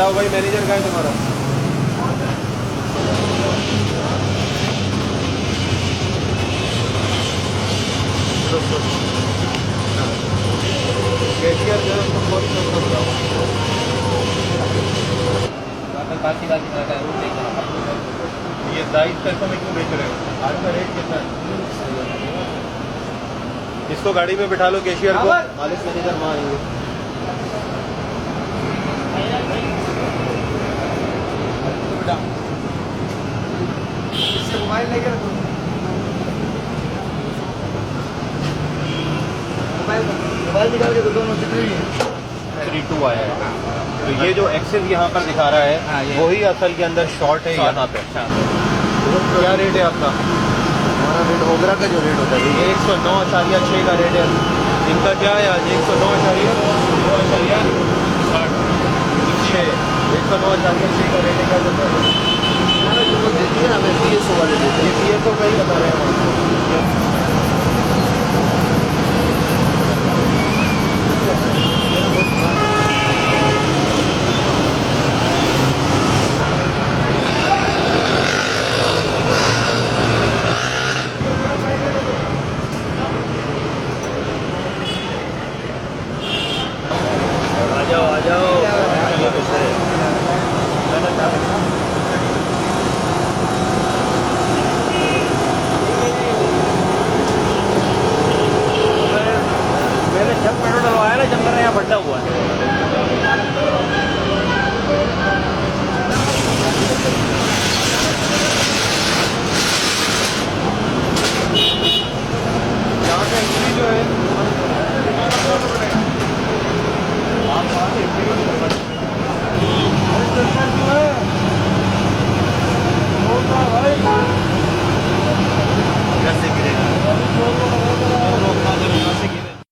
बताओ भाई, मैनेजर कहाँ है तुम्हारा? कैशियर जो है उसको फोन करके बताओ। ये 22 पैसों में क्यों बेच रहे हो? आज का रेट कितना है? इसको गाड़ी में बिठा लो कैशियर को, मालिक मैनेजर वहाँ आएंगे। इससे मोबाइल लेकर मोबाइल निकाल के दोनों कितने हैं? 32 आया है। तो ये जो एक्सेस यहाँ पर दिखा रहा है वही असल के अंदर शॉर्ट है यहाँ पे। क्या रेट है आपका? हमारा रेट ओगरा का जो रेट होता है ये 109.6 का रेट है। इनका क्या है आज? 109.6 का रेट है। देखिए हमें PSO वाले देते हैं, PSO का ही बता रहे हैं हम आपको। आ जाओ मैंने जब पेट्रोल डलवाया ना, जब मेरा यहाँ फटा हुआ है।